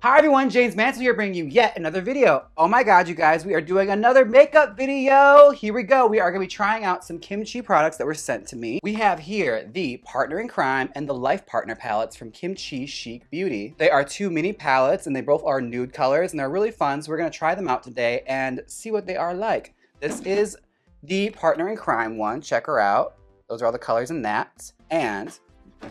Hi everyone, James Mansfield here bringing you yet another video. Oh my god, you guys, we are doing another makeup video. Here we go. We are going to be trying out some Kimchi products that were sent to me. We have here the Partner in Crime and the Life Partner palettes from Kim Chi Chic Beauty. They are two mini palettes and they both are nude colors and they're really fun. So we're going to try them out today and see what they are like. This is the Partner in Crime one. Check her out. Those are all the colors in that. And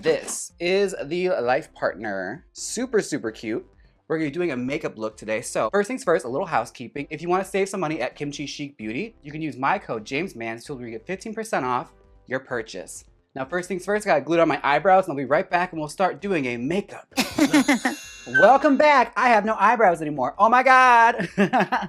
this is the Life Partner. Super, super cute. We're gonna be doing a makeup look today. So first things first, a little housekeeping. If you wanna save some money at Kim Chi Chic Beauty, you can use my code JAYMESMANSFIELD where you get 15% off your purchase. Now first things first, I gotta glue it on my eyebrows and I'll be right back and we'll start doing a makeup look. Welcome back. I have no eyebrows anymore. Oh my god.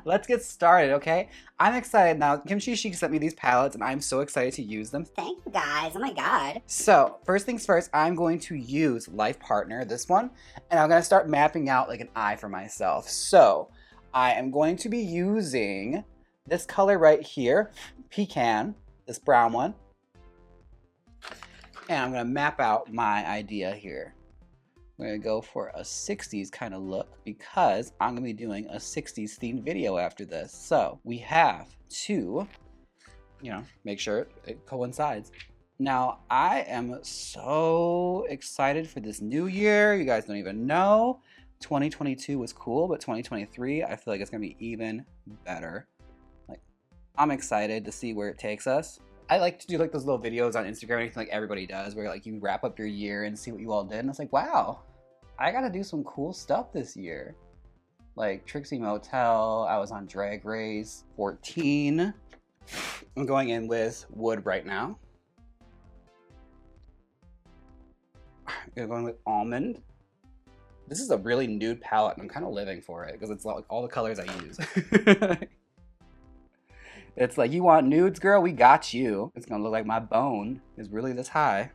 Let's get started, okay? I'm excited now. Kim Chi Chic sent me these palettes and I'm so excited to use them. Thank you guys. Oh my god. So first things first, I'm going to use Life Partner, this one, and I'm going to start mapping out like an eye for myself. So I am going to be using this color right here, Pecan, this brown one, and I'm going to map out my idea here. We're going to go for a 60s kind of look because I'm going to be doing a 60s themed video after this. So we have to, make sure it coincides. Now, I am so excited for this new year. You guys don't even know. 2022 was cool, but 2023, I feel like it's going to be even better. Like, I'm excited to see where it takes us. I like to do like those little videos on Instagram, anything like everybody does, where like you wrap up your year and see what you all did. And it's like, wow. I gotta do some cool stuff this year. Like Trixie Motel, I was on Drag Race 14. I'm going in with Wood right now. I'm going with Almond. This is a really nude palette and I'm kind of living for it because it's like all the colors I use. It's like, you want nudes, girl? We got you. It's gonna look like my bone is really this high.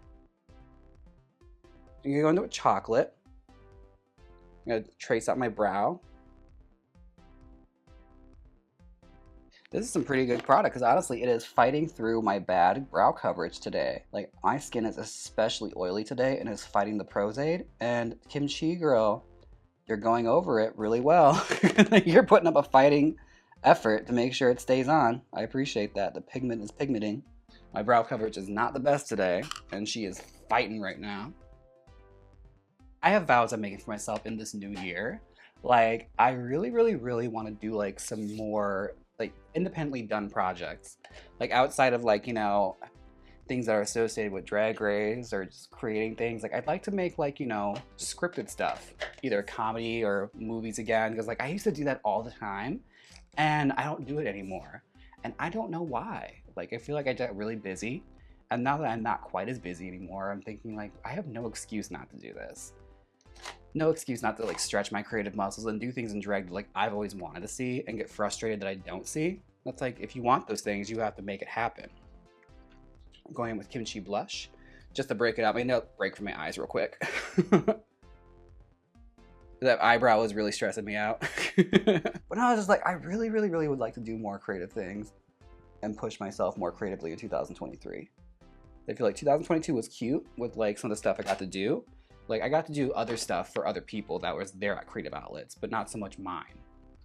I'm gonna go into a chocolate. I'm gonna trace out my brow. This is some pretty good product because honestly it is fighting through my bad brow coverage today. Like my skin is especially oily today and is fighting the Pros-Aid, and Kimchi girl, you're going over it really well. You're putting up a fighting effort to make sure it stays on. I appreciate that. The pigment is pigmenting. My brow coverage is not the best today and she is fighting right now. I have vows I'm making for myself in this new year. Like, I really want to do like some more like independently done projects. Like outside of like, things that are associated with Drag Race or just creating things. Like I'd like to make like, scripted stuff, either comedy or movies again. Because like I used to do that all the time and I don't do it anymore. And I don't know why. Like I feel like I got really busy. And now that I'm not quite as busy anymore, I'm thinking like, I have no excuse not to do this. No excuse not to like stretch my creative muscles and do things in drag like I've always wanted to see and get frustrated that I don't see. That's like, if you want those things, you have to make it happen. I'm going in with Kimchi blush just to break it up. Maybe I'll break from my eyes real quick. That eyebrow was really stressing me out. But no, I was just like, I really would like to do more creative things and push myself more creatively in 2023. I feel like 2022 was cute with like some of the stuff I got to do. Like, I got to do other stuff for other people that was there at creative outlets, but not so much mine.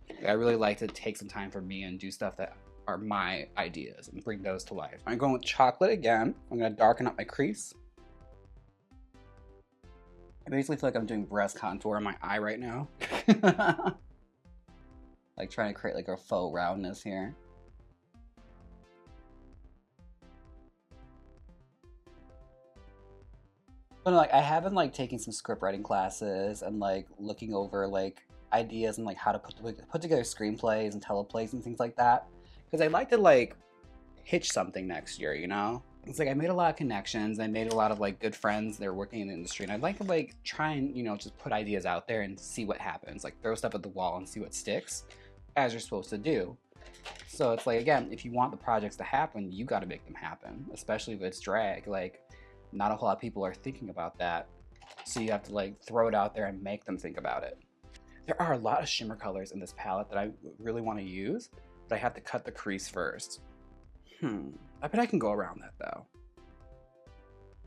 Like, I really like to take some time for me and do stuff that are my ideas and bring those to life. I'm going with chocolate again. I'm going to darken up my crease. I basically feel like I'm doing breast contour in my eye right now. Like, trying to create like a faux roundness here. But like I have been like taking some script writing classes and like looking over like ideas and like how to put together screenplays and teleplays and things like that. Because I'd like to like pitch something next year, It's like I made a lot of connections. I made a lot of like good friends that are working in the industry. And I'd like to like try and, just put ideas out there and see what happens. Like throw stuff at the wall and see what sticks, as you're supposed to do. So it's like, again, if you want the projects to happen, you got to make them happen, especially if it's drag. Like, not a whole lot of people are thinking about that. So you have to like throw it out there and make them think about it. There are a lot of shimmer colors in this palette that I really want to use, but I have to cut the crease first. I bet I can go around that though.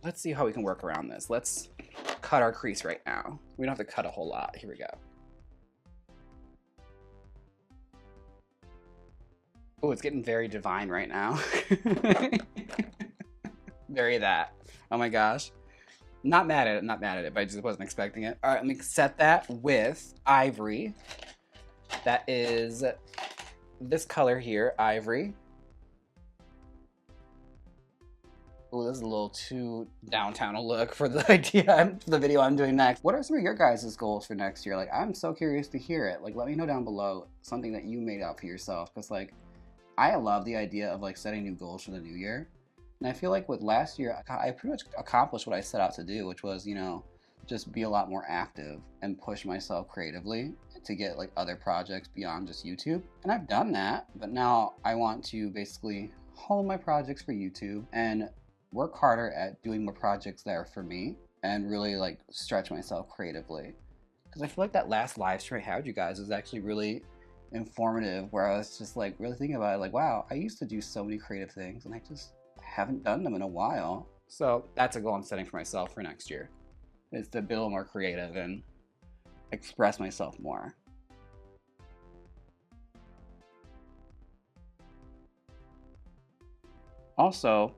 Let's see how we can work around this. Let's cut our crease right now. We don't have to cut a whole lot. Here we go. Oh, it's getting very divine right now. Very that. Oh my gosh. Not mad at it, not mad at it, but I just wasn't expecting it. All right, let me set that with Ivory. That is this color here, Ivory. Oh, this is a little too downtown a look for the idea, for the video I'm doing next. What are some of your guys' goals for next year? Like, I'm so curious to hear it. Like, let me know down below something that you made out for yourself. Because, like, I love the idea of, like, setting new goals for the new year. And I feel like with last year, I pretty much accomplished what I set out to do, which was, you know, just be a lot more active and push myself creatively to get, like, other projects beyond just YouTube. And I've done that, but now I want to basically hone my projects for YouTube and work harder at doing more projects that are for me and really like stretch myself creatively. Because I feel like that last live stream I had with you guys was actually really informative, where I was just like really thinking about it, like, wow, I used to do so many creative things and I just haven't done them in a while. So that's a goal I'm setting for myself for next year, is to be a little more creative and express myself more. Also,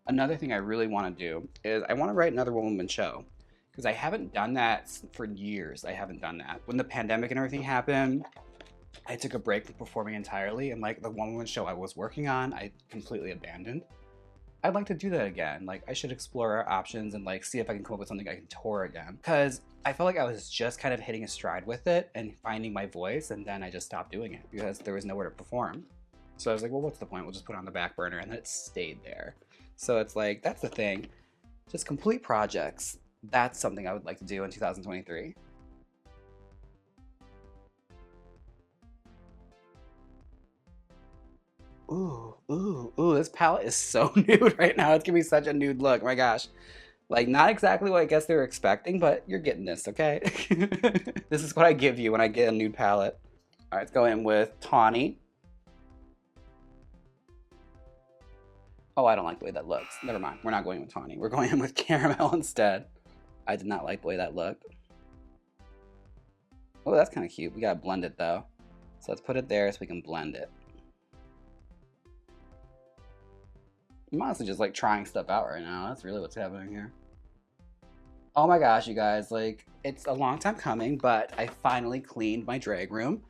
another thing I really want to do is I want to write another one-woman show, because I haven't done that for years. I haven't done that. When the pandemic and everything happened, I took a break from performing entirely, and like the one-woman show I was working on, I completely abandoned. I'd like to do that again. Like, I should explore our options and like see if I can come up with something I can tour again. Because I felt like I was just kind of hitting a stride with it and finding my voice, and then I just stopped doing it because there was nowhere to perform. So I was like, well, what's the point? We'll just put it on the back burner, and then it stayed there. So it's like, that's the thing. Just complete projects. That's something I would like to do in 2023. Ooh, this palette is so nude right now. It's gonna be such a nude look. Oh my gosh. Like, not exactly what I guess they were expecting, but you're getting this, okay? This is what I give you when I get a nude palette. All right, let's go in with Tawny. Oh, I don't like the way that looks. Never mind. We're not going with Tawny. We're going in with Caramel instead. I did not like the way that looked. Oh, that's kind of cute. We gotta blend it though. So let's put it there so we can blend it. I'm honestly just like trying stuff out right now. That's really what's happening here. Oh my gosh, you guys, like, it's a long time coming, but I finally cleaned my drag room.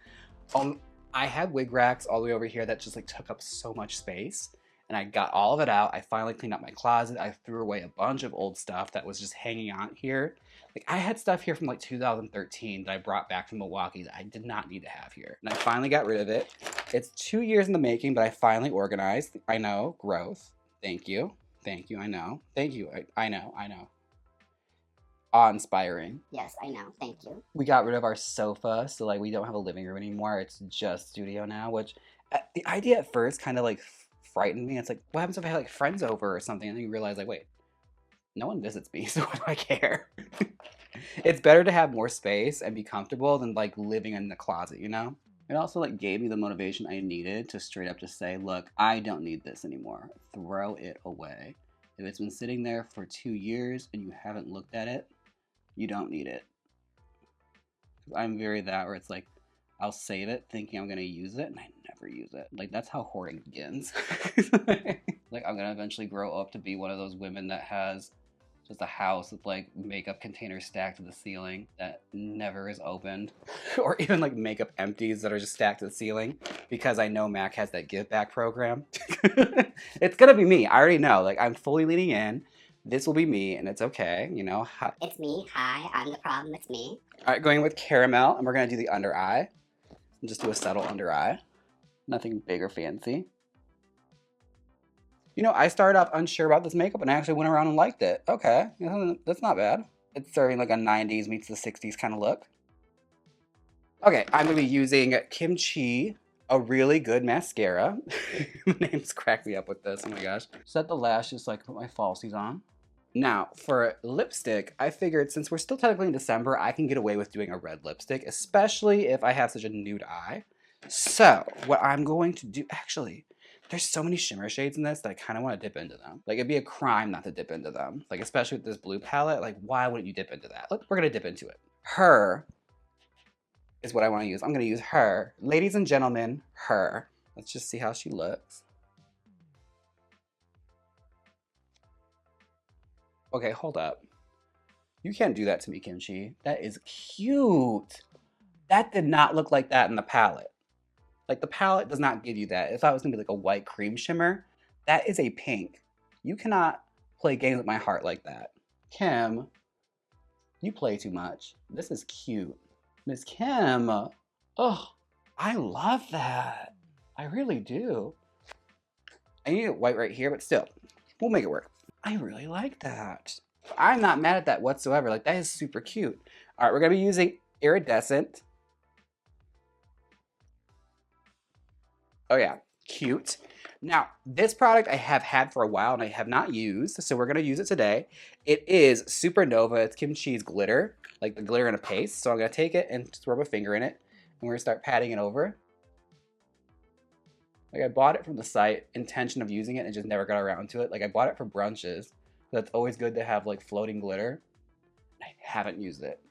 I had wig racks all the way over here that just like took up so much space, and I got all of it out. I finally cleaned up my closet. I threw away a bunch of old stuff that was just hanging out here. Like, I had stuff here from like 2013 that I brought back from Milwaukee that I did not need to have here. And I finally got rid of it. It's 2 years in the making, but I finally organized. I know, growth. Thank you. Thank you, I know. Thank you, I know. Awe-inspiring. Yes, I know. Thank you. We got rid of our sofa, so like we don't have a living room anymore. It's just studio now, which the idea at first kind of like frightened me. It's like, what happens if I had like friends over or something? And then you realize like, wait, no one visits me, so what do I care? It's better to have more space and be comfortable than like living in the closet, you know? It also like gave me the motivation I needed to straight up just say, look, I don't need this anymore. Throw it away. If it's been sitting there for 2 years and you haven't looked at it, you don't need it. I'm very that where it's like, I'll save it thinking I'm gonna use it and I never use it. Like, that's how hoarding begins. Like, I'm gonna eventually grow up to be one of those women that has just a house with like makeup containers stacked to the ceiling that never is opened. Or even like makeup empties that are just stacked to the ceiling, because I know Mac has that give back program. It's gonna be me. I already know. Like, I'm fully leaning in. This will be me, and it's okay, you know. It's me. Hi, I'm the problem. It's me. All right, going with Caramel, and we're gonna do the under eye. And just do a subtle under eye. Nothing big or fancy. You know, I started off unsure about this makeup, and I actually went around and liked it. Okay, that's not bad. It's serving like a 90s meets the 60s kind of look. Okay, I'm gonna be using Kimchi, a really good mascara. The names crack me up with this, oh my gosh. Set the lashes so I can put my falsies on. Now, for lipstick, I figured since we're still technically in December, I can get away with doing a red lipstick, especially if I have such a nude eye. So, what I'm going to do, actually, there's so many shimmer shades in this that I kind of want to dip into them. Like, it'd be a crime not to dip into them. Like, especially with this blue palette, like, why wouldn't you dip into that? Look, we're gonna dip into it. Her is what I want to use. I'm gonna use her. Ladies and gentlemen, her. Let's just see how she looks. Okay, hold up. You can't do that to me, Kimchi. That is cute. That did not look like that in the palette. Like, the palette does not give you that. I thought it was gonna be like a white cream shimmer. That is a pink. You cannot play games with my heart like that. Kim, you play too much. This is cute. Miss Kim. Oh, I love that. I really do. I need it white right here, but still, we'll make it work. I really like that. I'm not mad at that whatsoever. Like, that is super cute. All right, we're gonna be using iridescent. Oh yeah, cute. Now, this product I have had for a while and I have not used, so we're gonna use it today. It is Supernova. It's Kim Chi's glitter, like the glitter in a paste. So I'm gonna take it and just rub a finger in it, and we're gonna start patting it over. Like, I bought it from the site, intention of using it, and just never got around to it. Like, I bought it for brunches. That's always good to have like floating glitter. I haven't used it.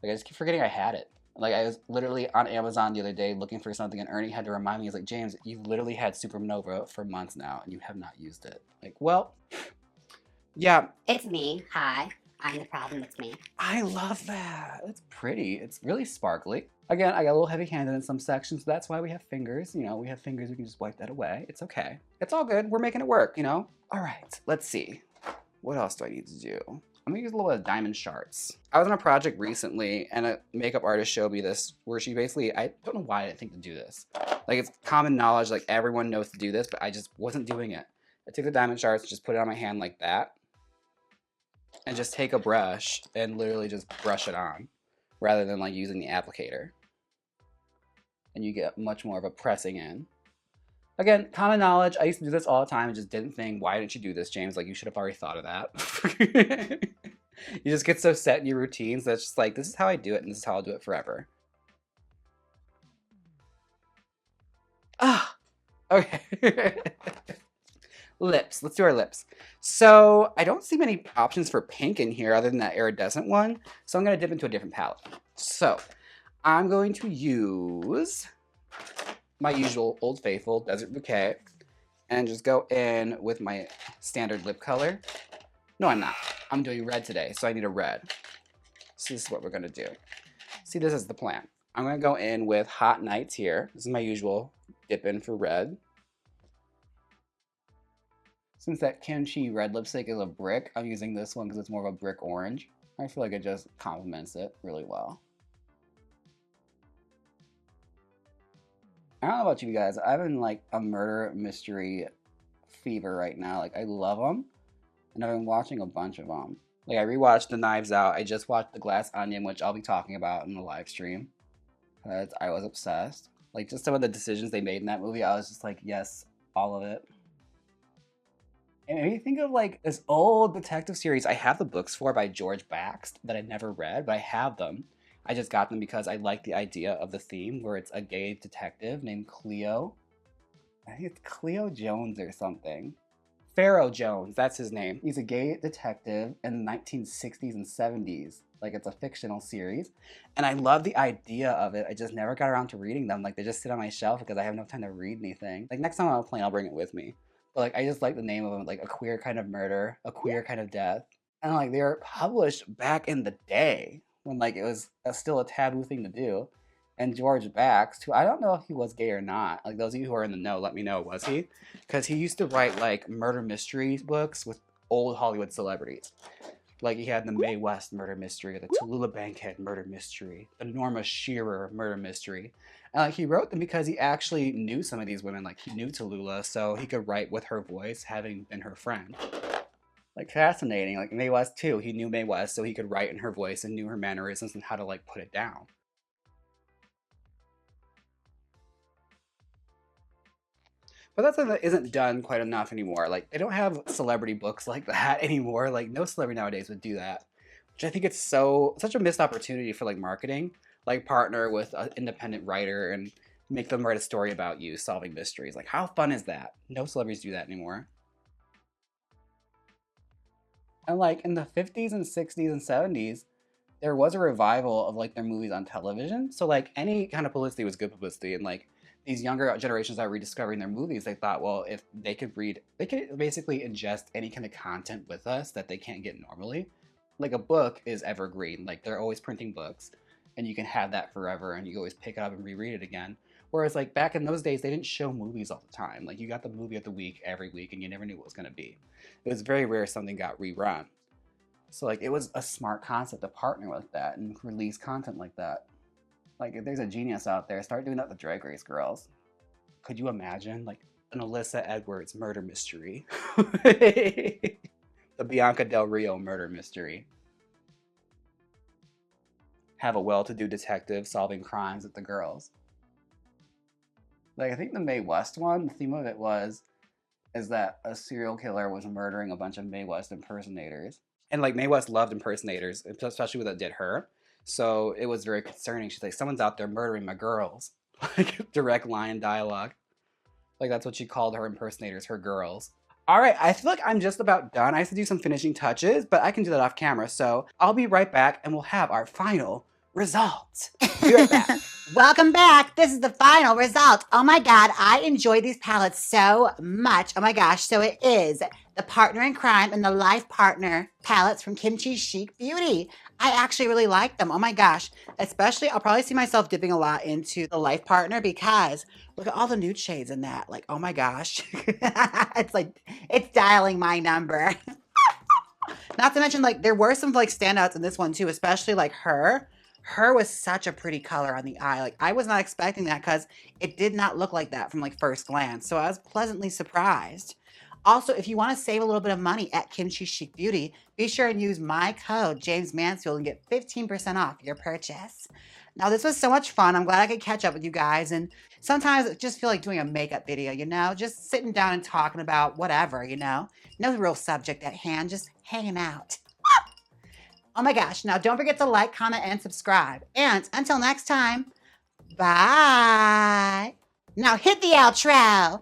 Like, I just keep forgetting I had it. Like, I was literally on Amazon the other day looking for something, and Ernie had to remind me. He's like, Jaymes, you've literally had Supernova for months now, and you have not used it. Like, well, yeah. It's me. Hi. I'm the problem. It's me. I love that. It's pretty. It's really sparkly. Again, I got a little heavy-handed in some sections, so that's why we have fingers. You know, we have fingers. We can just wipe that away. It's okay. It's all good. We're making it work, you know? All right. Let's see. What else do I need to do? I'm gonna use a little bit of diamond shards. I was on a project recently and a makeup artist showed me this where she basically, I don't know why I didn't think to do this. Like, it's common knowledge, like everyone knows to do this, but I just wasn't doing it. I took the diamond shards, just put it on my hand like that, and just take a brush and literally just brush it on rather than like using the applicator. And you get much more of a pressing in. Again, common knowledge. I used to do this all the time and just didn't think, why didn't you do this, Jaymes? Like, you should have already thought of that. You just get so set in your routines that's just like, this is how I do it and this is how I'll do it forever. Ah, okay. Lips. Let's do our lips. So I don't see many options for pink in here other than that iridescent one. So I'm going to dip into a different palette. So I'm going to use my usual Old Faithful Desert Bouquet and just go in with my standard lip color. No, I'm not. I'm doing red today, so I need a red. So this is what we're gonna do. See, this is the plan. I'm gonna go in with Hot Nights here. This is my usual dip in for red. Since that Kimchi red lipstick is a brick, I'm using this one because it's more of a brick orange. I feel like it just complements it really well. I don't know about you guys. I'm in like a murder mystery fever right now. Like, I love them, and I've been watching a bunch of them. Like, I rewatched The Knives Out. I just watched The Glass Onion, which I'll be talking about in the live stream, because I was obsessed. Like, just some of the decisions they made in that movie, I was just like, yes, all of it. And it made me think of like this old detective series I have the books for by George Baxt that I never read, but I have them. I just got them because I like the idea of the theme where it's a gay detective named Cleo. I think it's Cleo Jones or something. Pharaoh Jones, that's his name. He's a gay detective in the 1960s and 70s. Like, it's a fictional series. And I love the idea of it. I just never got around to reading them. Like, they just sit on my shelf because I have no time to read anything. Like, next time I'm on a plane, I'll bring it with me. But like, I just like the name of them, like A Queer Kind of Murder, A Queer Kind of Death. And like, they were published back in the day when like it was still a taboo thing to do. And George Baxt, who I don't know if he was gay or not. Like, those of you who are in the know, let me know, was he? Because he used to write like murder mystery books with old Hollywood celebrities. Like, he had the Mae West murder mystery, the Tallulah Bankhead murder mystery, the Norma Shearer murder mystery. And like, he wrote them because he actually knew some of these women. Like, he knew Tallulah, so he could write with her voice, having been her friend. Like, fascinating. Like, Mae West too. He knew Mae West, so he could write in her voice and knew her mannerisms and how to like put it down. But that's something that isn't done quite enough anymore. Like, they don't have celebrity books like that anymore. Like, no celebrity nowadays would do that. Which I think it's such a missed opportunity for like marketing. Like, partner with an independent writer and make them write a story about you solving mysteries. Like, how fun is that? No celebrities do that anymore. And like, in the 50s and 60s and 70s, there was a revival of like their movies on television. So like, any kind of publicity was good publicity, and like, these younger generations are rediscovering their movies. They thought, well, if they could read, they could basically ingest any kind of content with us that they can't get normally. Like a book is evergreen. Like they're always printing books, and you can have that forever, and you always pick it up and reread it again. Whereas like back in those days, they didn't show movies all the time. Like you got the movie of the week every week, and you never knew what was gonna be. It was very rare something got rerun. So like it was a smart concept to partner with that and release content like that. Like if there's a genius out there, start doing that with Drag Race girls. Could you imagine like an Alyssa Edwards murder mystery? The Bianca Del Rio murder mystery. Have a well-to-do detective solving crimes with the girls. Like I think the Mae West one, the theme of it is that a serial killer was murdering a bunch of Mae West impersonators. And like Mae West loved impersonators, especially when that did her. So it was very concerning. She's like, someone's out there murdering my girls. Like direct line dialogue. Like that's what she called her impersonators, her girls. All right, I feel like I'm just about done. I have to do some finishing touches, but I can do that off camera. So I'll be right back and we'll have our final result. Be right back. Welcome back. This is the final result. Oh my God, I enjoy these palettes so much. Oh my gosh. So it is the Partner in Crime and the Life Partner palettes from Kim Chi Chic Beauty. I actually really like them. Oh my gosh. Especially, I'll probably see myself dipping a lot into the Life Partner because look at all the nude shades in that. Like, oh my gosh. It's like, it's dialing my number. Not to mention, like, there were some like standouts in this one too, especially like her. Her was such a pretty color on the eye. Like I was not expecting that because it did not look like that from like first glance. So I was pleasantly surprised. Also, if you want to save a little bit of money at Kim Chi Chic Beauty, be sure and use my code JAYMESMANSFIELD and get 15% off your purchase. Now, this was so much fun. I'm glad I could catch up with you guys. And sometimes I just feel like doing a makeup video, you know, just sitting down and talking about whatever, you know, no real subject at hand, just hanging out. Oh my gosh. Now, don't forget to like, comment, and subscribe. And until next time, bye. Now, hit the outro.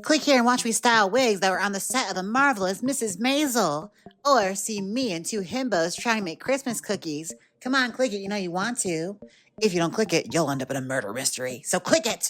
Click here and watch me style wigs that were on the set of the marvelous Mrs. Maisel. Or see me and two himbos trying to make Christmas cookies. Come on, click it. You know you want to. If you don't click it, you'll end up in a murder mystery. So click it.